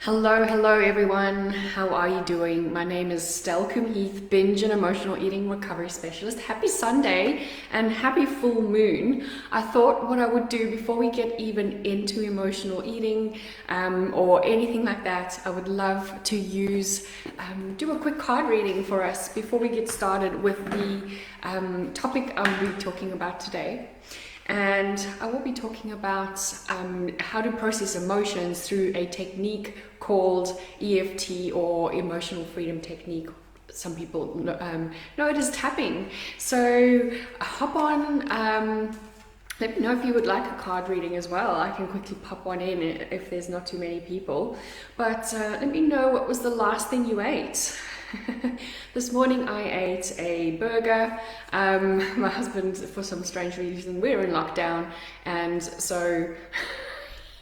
Hello everyone. How are you doing? My name is Coombe-Heath, binge and emotional eating recovery specialist. Happy Sunday and happy full moon. I thought what I would do before we get even into emotional eating or anything like that, I would love to do a quick card reading for us before we get started with the topic I'll be talking about today. And I will be talking about how to process emotions through a technique called EFT, or emotional freedom technique. Some people know it as tapping. So hop on, let me know if you would like a card reading as well. I can quickly pop one in if there's not too many people. But let me know, what was the last thing you ate? This morning I ate a burger. My husband, for some strange reason, we're in lockdown, and so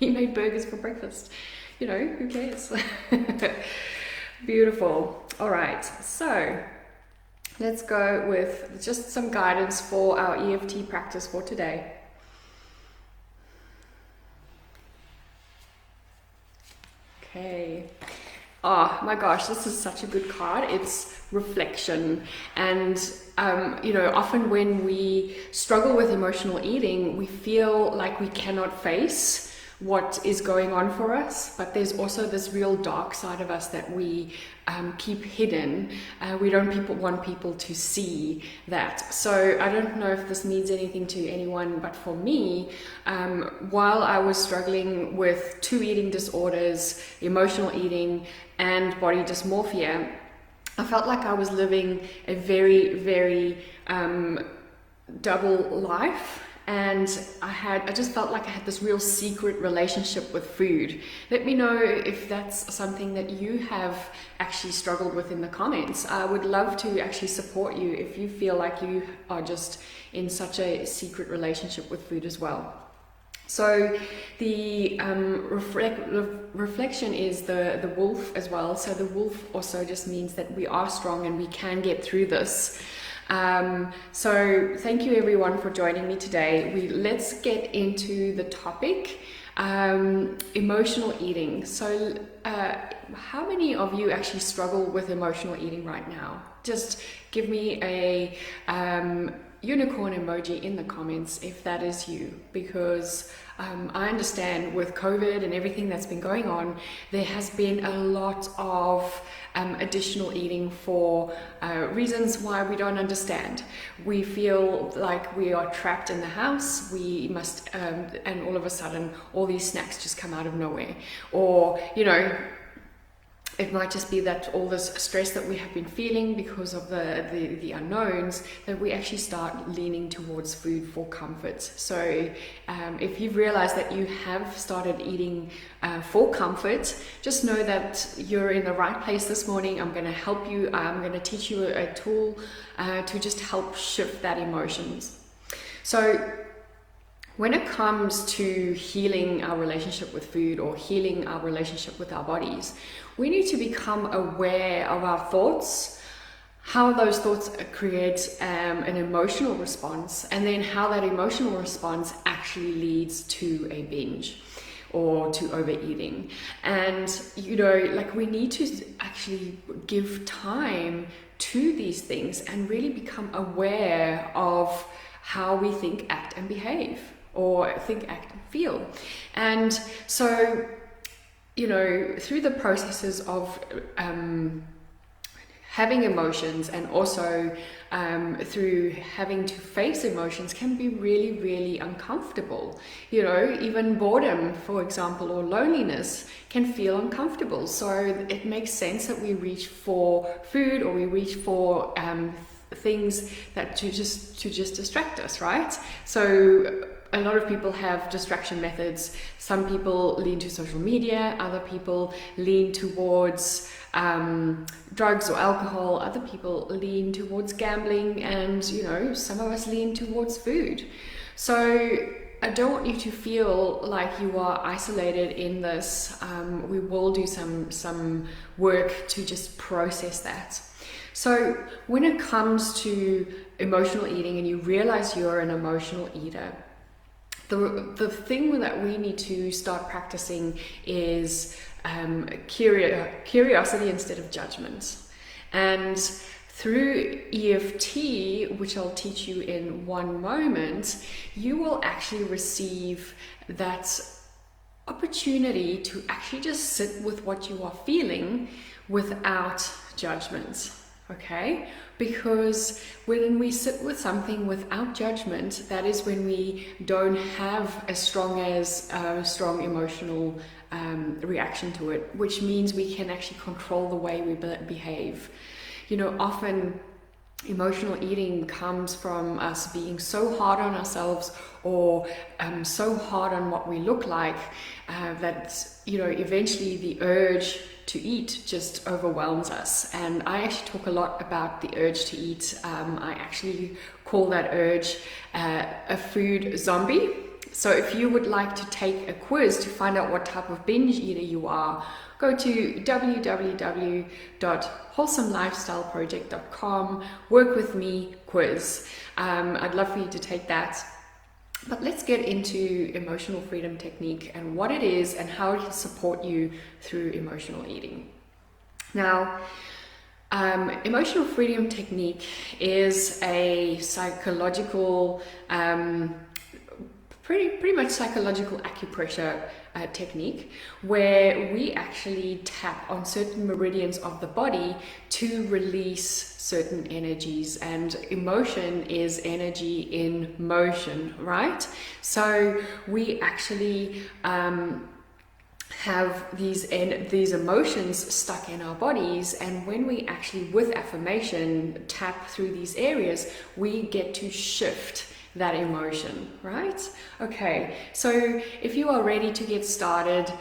he made burgers for breakfast. You know, who cares? Beautiful. All right, so let's go with just some guidance for our EFT practice for today. Okay. Oh my gosh, this is such a good card. It's reflection. And, often when we struggle with emotional eating, we feel like we cannot face what is going on for us, but there's also this real dark side of us that we keep hidden. We don't want people to see that. So I don't know if this means anything to anyone, but for me, while I was struggling with 2 eating disorders, emotional eating and body dysmorphia, I felt like I was living a very, very double life. And I just felt like I had this real secret relationship with food. Let me know if that's something that you have actually struggled with in the comments. I would love to actually support you if you feel like you are just in such a secret relationship with food as well. So the reflection is the wolf as well. So the wolf also just means that we are strong and we can get through this. So thank you everyone for joining me today. Let's get into the topic, emotional eating. So how many of you actually struggle with emotional eating right now? Just give me a unicorn emoji in the comments if that is you, because I understand with COVID and everything that's been going on, there has been a lot of additional eating for reasons why we don't understand. We feel like we are trapped in the house, we must, and all of a sudden all these snacks just come out of nowhere. Or, it might just be that all this stress that we have been feeling because of the unknowns, that we actually start leaning towards food for comfort. So if you've realized that you have started eating for comfort, just know that you're in the right place this morning. I'm going to help you. I'm going to teach you a tool to just help shift that emotions. So when it comes to healing our relationship with food or healing our relationship with our bodies, we need to become aware of our thoughts, how those thoughts create an emotional response, and then how that emotional response actually leads to a binge or to overeating. And, we need to actually give time to these things and really become aware of how we think, act, and behave. Or think, act, and feel. And so, through the processes of having emotions, and also through having to face emotions, can be really, really uncomfortable. Even boredom, for example, or loneliness can feel uncomfortable. So it makes sense that we reach for food, or we reach for things that to just distract us, right? So a lot of people have distraction methods. Some people lean to social media, other people lean towards drugs or alcohol, other people lean towards gambling, and some of us lean towards food. So I don't want you to feel like you are isolated in this. We will do some work to just process that. So when it comes to emotional eating and you realize you're an emotional eater, the thing that we need to start practicing is curiosity instead of judgment. And through EFT, which I'll teach you in one moment, you will actually receive that opportunity to actually just sit with what you are feeling without judgment. Okay, because when we sit with something without judgment, that is when we don't have as strong emotional reaction to it, which means we can actually control the way we behave. You know, often emotional eating comes from us being so hard on ourselves, or so hard on what we look like, that, you know, eventually the urge to eat just overwhelms us. And I actually talk a lot about the urge to eat. I actually call that urge a food zombie. So if you would like to take a quiz to find out what type of binge eater you are, go to www.wholesomelifestyleproject.com, work with me quiz. I'd love for you to take that. But let's get into emotional freedom technique and what it is and how it can support you through emotional eating. Now, emotional freedom technique is a psychological, pretty much psychological acupressure technique, where we actually tap on certain meridians of the body to release certain energies, and emotion is energy in motion, right? So we actually have these emotions stuck in our bodies, and when we actually, with affirmation, tap through these areas, we get to shift that emotion, right? Okay, so if you are ready to get started,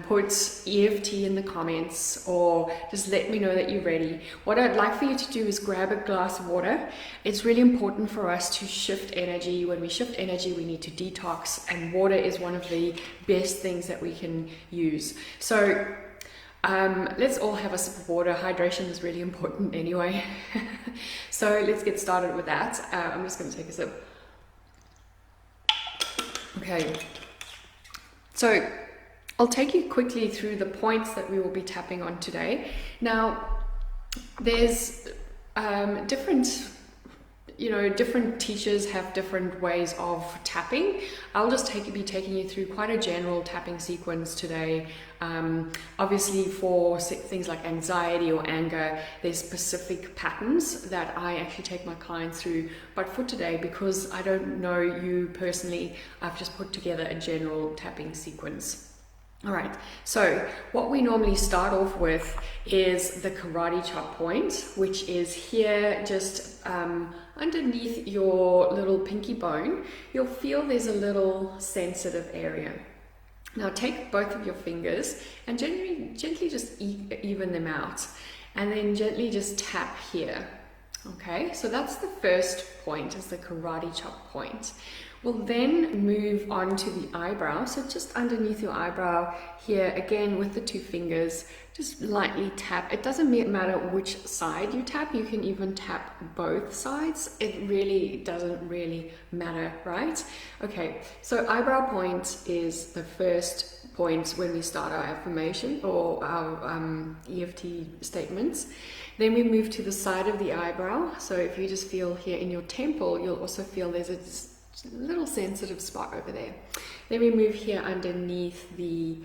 put EFT in the comments, or just let me know that you're ready. What I'd like for you to do is grab a glass of water. It's really important for us to shift energy. When we shift energy, we need to detox, and water is one of the best things that we can use. So let's all have a sip of water. Hydration is really important anyway. So let's get started with that. I'm just going to take a sip. Okay, so I'll take you quickly through the points that we will be tapping on today. Now, there's different teachers have different ways of tapping. I'll just be taking you through quite a general tapping sequence today. Obviously, for things like anxiety or anger, there's specific patterns that I actually take my clients through. But for today, because I don't know you personally, I've just put together a general tapping sequence. All right, so what we normally start off with is the karate chop point, which is here just underneath your little pinky bone. You'll feel there's a little sensitive area. Now take both of your fingers and gently just even them out, and then gently just tap here. Okay, so that's the first point, is the karate chop point. We'll then move on to the eyebrow. So just underneath your eyebrow here, again with the two fingers, just lightly tap. It doesn't matter which side you tap. You can even tap both sides. It really doesn't really matter, right? Okay, so eyebrow point is the first point when we start our affirmation or our EFT statements. Then we move to the side of the eyebrow. So if you just feel here in your temple, you'll also feel there's a little sensitive spot over there. Then we move here underneath the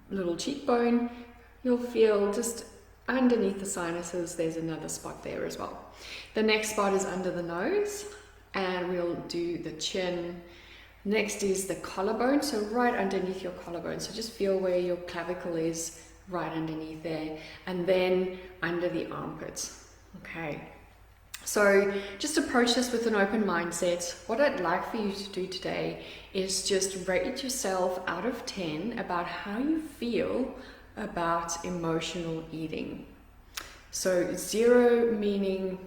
little cheekbone. You'll feel just underneath the sinuses, there's another spot there as well. The next spot is under the nose, and we'll do the chin. Next is the collarbone, so right underneath your collarbone. So just feel where your clavicle is, right underneath there, and then under the armpits. Okay. So just approach this with an open mindset. What I'd like for you to do today is just rate yourself out of 10 about how you feel about emotional eating. So 0 meaning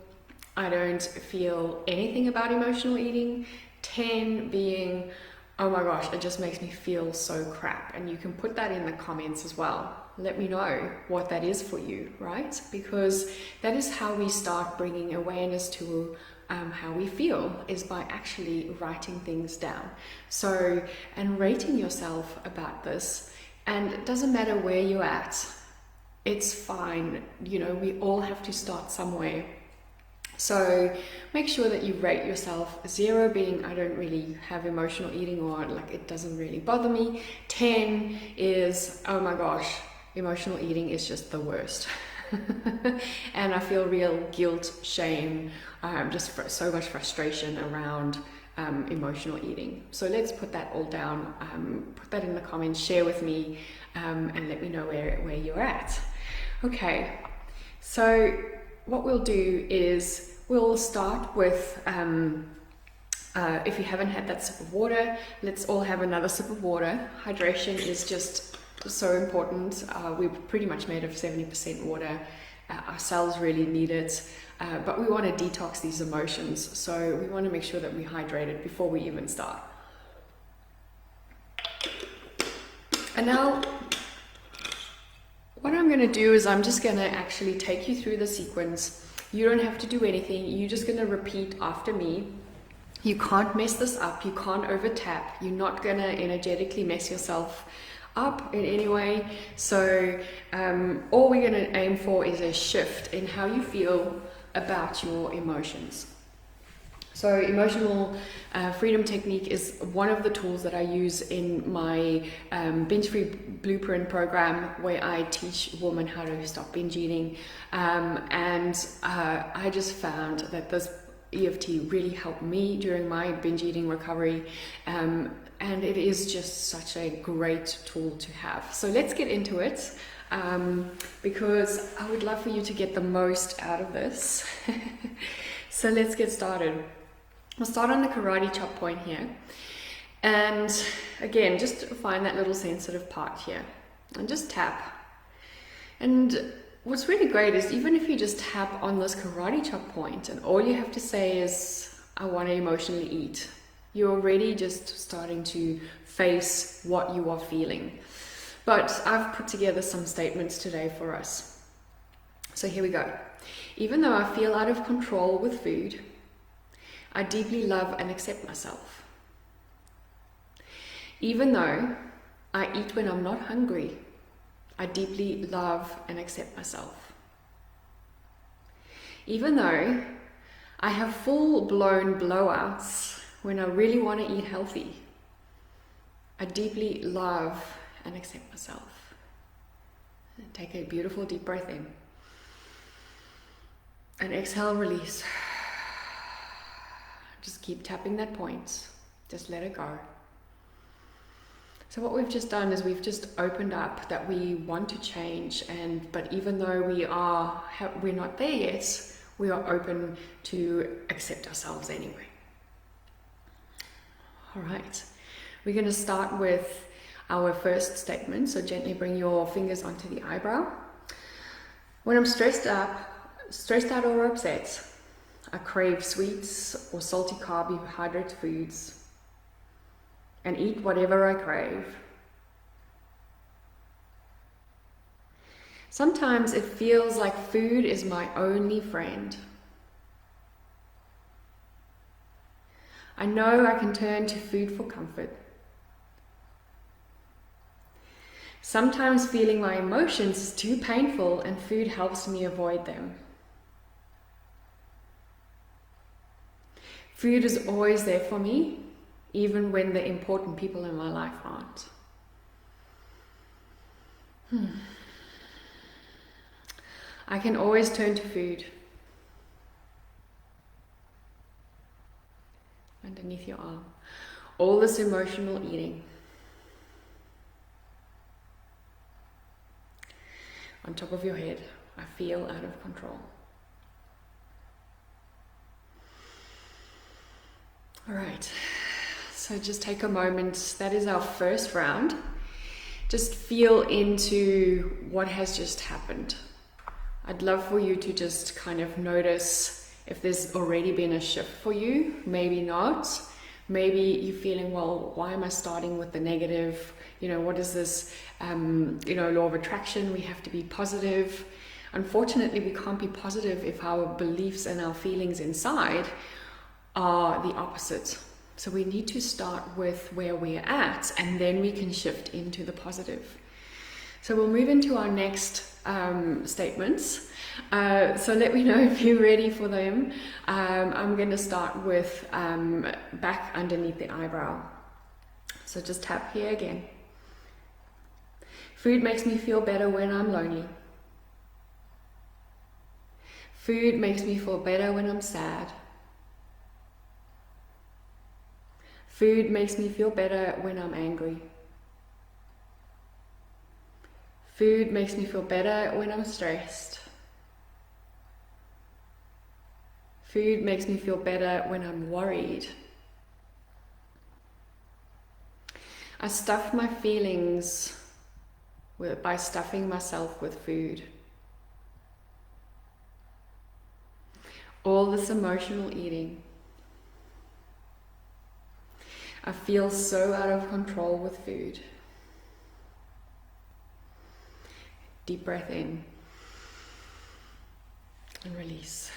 I don't feel anything about emotional eating, 10 being, oh my gosh, it just makes me feel so crap. And you can put that in the comments as well. Let me know what that is for you, right? Because that is how we start bringing awareness to how we feel is by actually writing things down. So, and rating yourself about this. And it doesn't matter where you're at, it's fine. You know, we all have to start somewhere. So make sure that you rate yourself. 0 being I don't really have emotional eating, or like it doesn't really bother me. 10 is oh my gosh, emotional eating is just the worst. And I feel real guilt, shame, so much frustration around emotional eating. So let's put that all down, put that in the comments, share with me, and let me know where you're at. Okay, so what we'll do is we'll start with, if you haven't had that sip of water, let's all have another sip of water. Hydration is just so important. We're pretty much made of 70% water. Our cells really need it, but we want to detox these emotions. So we want to make sure that we hydrate it before we even start. And now what I'm going to do is I'm just going to actually take you through the sequence. You don't have to do anything. You're just going to repeat after me. You can't mess this up. You can't over tap. You're not going to energetically mess yourself up in any way. So all we're going to aim for is a shift in how you feel about your emotions. So emotional freedom technique is one of the tools that I use in my binge-free blueprint program, where I teach women how to stop binge eating. I just found that this EFT really helped me during my binge eating recovery. And it is just such a great tool to have. So let's get into it, because I would love for you to get the most out of this. So let's get started. We'll start on the karate chop point here. And again, just find that little sensitive part here and just tap. And what's really great is even if you just tap on this karate chop point and all you have to say is, I want to emotionally eat, you're already just starting to face what you are feeling. But I've put together some statements today for us. So here we go. Even though I feel out of control with food, I deeply love and accept myself. Even though I eat when I'm not hungry, I deeply love and accept myself. Even though I have full-blown blowouts when I really want to eat healthy, I deeply love and accept myself. Take a beautiful deep breath in. And exhale, release. Just keep tapping that point. Just let it go. So what we've just done is we've just opened up that we want to change, but even though we're not there yet, we are open to accept ourselves anyway. All right, we're going to start with our first statement. So gently bring your fingers onto the eyebrow. When I'm stressed out or upset, I crave sweets or salty carbohydrate foods and eat whatever I crave. Sometimes it feels like food is my only friend. I know I can turn to food for comfort. Sometimes feeling my emotions is too painful and food helps me avoid them. Food is always there for me, even when the important people in my life aren't. I can always turn to food. Underneath your arm. All this emotional eating. On top of your head, I feel out of control. All right, so just take a moment. That is our first round. Just feel into what has just happened. I'd love for you to just kind of notice if there's already been a shift for you, maybe not. Maybe you're feeling, well, why am I starting with the negative? What is this, law of attraction? We have to be positive. Unfortunately, we can't be positive if our beliefs and our feelings inside are the opposite. So we need to start with where we're at, and then we can shift into the positive. So we'll move into our next statements. So let me know if you're ready for them. I'm going to start with back underneath the eyebrow. So just tap here again. Food makes me feel better when I'm lonely. Food makes me feel better when I'm sad. Food makes me feel better when I'm angry. Food makes me feel better when I'm stressed. Food makes me feel better when I'm worried. I stuff my feelings by stuffing myself with food. All this emotional eating. I feel so out of control with food. Deep breath in and release.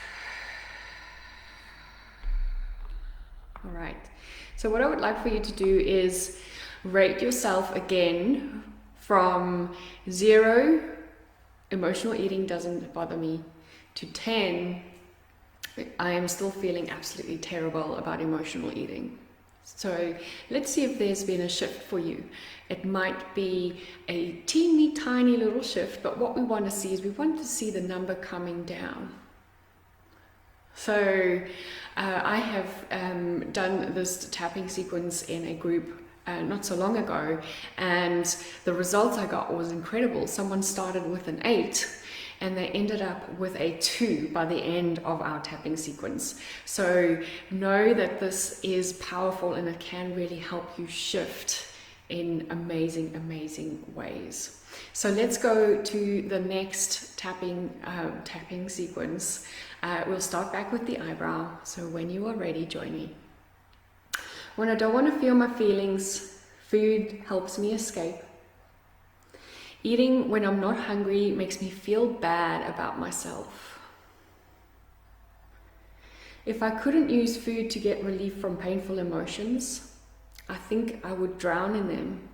All right. So what I would like for you to do is rate yourself again from 0, emotional eating doesn't bother me, to 10, I am still feeling absolutely terrible about emotional eating. So let's see if there's been a shift for you. It might be a teeny tiny little shift, but what we want to see is we want to see the number coming down. So I have done this tapping sequence in a group not so long ago, and the results I got was incredible. Someone started with an 8 and they ended up with a 2 by the end of our tapping sequence. So know that this is powerful and it can really help you shift in amazing ways. So let's go to the next tapping sequence. We'll start back with the eyebrow. So when you are ready, join me. When I don't want to feel my feelings, food helps me escape. Eating when I'm not hungry makes me feel bad about myself. If I couldn't use food to get relief from painful emotions, I think I would drown in them.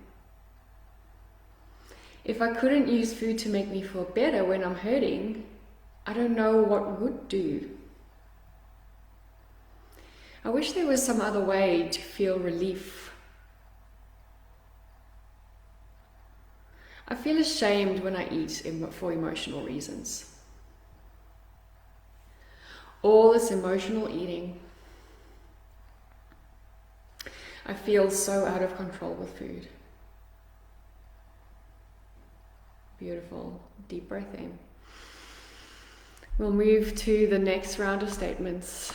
If I couldn't use food to make me feel better when I'm hurting, I don't know what would do. I wish there was some other way to feel relief. I feel ashamed when I eat for emotional reasons. All this emotional eating. I feel so out of control with food. Beautiful. Deep breath in. We'll move to the next round of statements.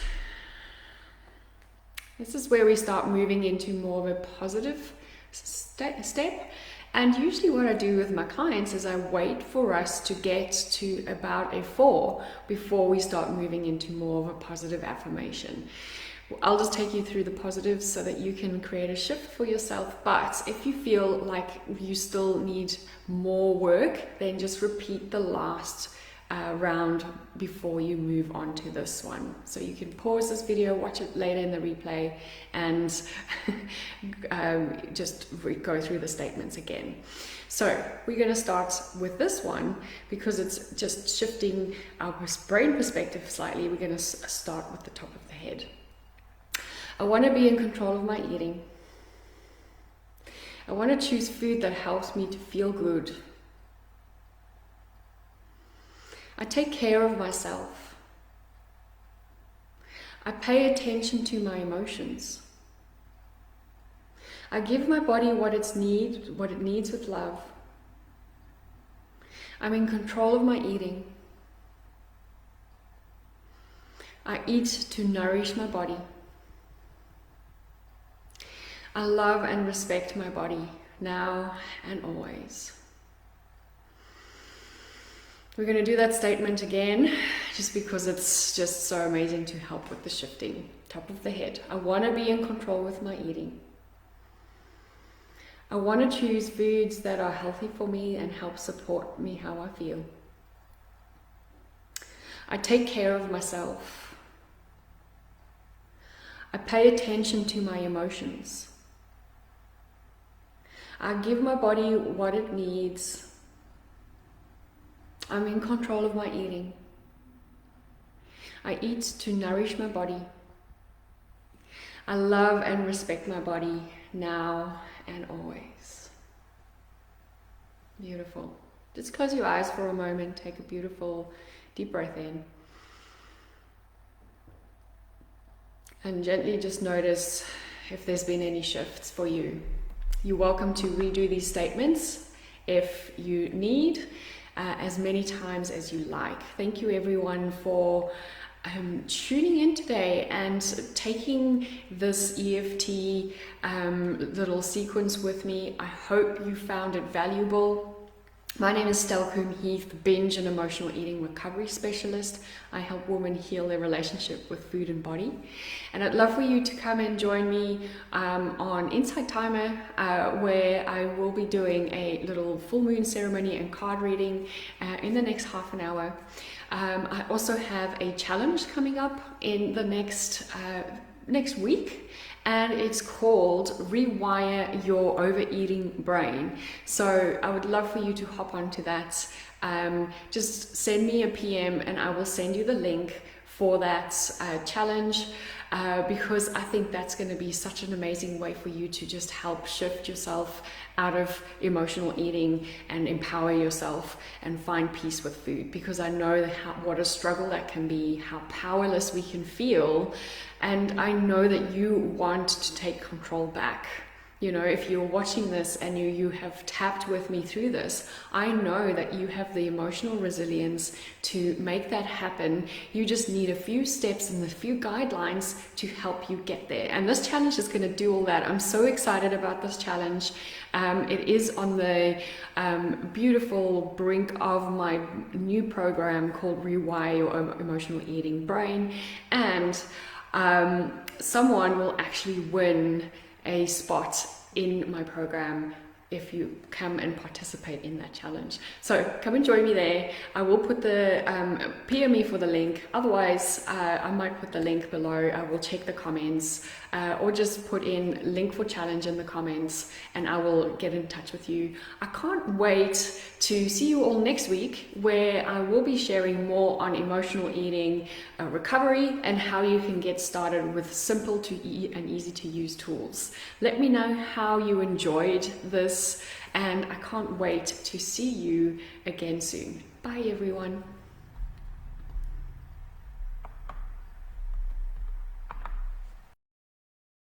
This is where we start moving into more of a positive step. And usually what I do with my clients is I wait for us to get to about a 4 before we start moving into more of a positive affirmation. I'll just take you through the positives so that you can create a shift for yourself. But if you feel like you still need more work, then just repeat the last round before you move on to this one. So you can pause this video, watch it later in the replay, and just go through the statements again. So we're going to start with this one because it's just shifting our brain perspective slightly. We're going to start with the top of the head. I want to be in control of my eating. I want to choose food that helps me to feel good. I take care of myself. I pay attention to my emotions. I give my body what it needs with love. I'm in control of my eating. I eat to nourish my body. I love and respect my body now and always. We're going to do that statement again, just because it's just so amazing to help with the shifting. Top of the head. I want to be in control with my eating. I want to choose foods that are healthy for me and help support me how I feel. I take care of myself. I pay attention to my emotions. I give my body what it needs. I'm in control of my eating. I eat to nourish my body. I love and respect my body now and always. Beautiful. Just close your eyes for a moment. Take a beautiful deep breath in. And gently just notice if there's been any shifts for you. You're welcome to redo these statements if you need, as many times as you like. Thank you everyone for tuning in today and taking this EFT little sequence with me. I hope you found it valuable. My name is Coombe-Heath, binge and emotional eating recovery specialist. I help women heal their relationship with food and body. And I'd love for you to come and join me on Insight Timer, where I will be doing a little full moon ceremony and card reading in the next half an hour. I also have a challenge coming up in the next week, and it's called Rewire Your Overeating Brain. So I would love for you to hop onto that. Just send me a PM and I will send you the link for that challenge, because I think that's going to be such an amazing way for you to just help shift yourself out of emotional eating and empower yourself and find peace with food, because I know what a struggle that can be, how powerless we can feel, and I know that you want to take control back. You know, if you're watching this and you have tapped with me through this, I know that you have the emotional resilience to make that happen. You just need a few steps and a few guidelines to help you get there. And this challenge is going to do all that. I'm so excited about this challenge. It is on the beautiful brink of my new program called Rewire Your Emotional Eating Brain. And someone will actually win a spot in my program if you come and participate in that challenge. So come and join me there. I will put the PM me for the link. Otherwise, I might put the link below. I will check the comments, or just put in link for challenge in the comments, and I will get in touch with you. I can't wait to see you all next week, where I will be sharing more on emotional eating recovery and how you can get started with simple to and easy to use tools. Let me know how you enjoyed this, and I can't wait to see you again soon. Bye everyone.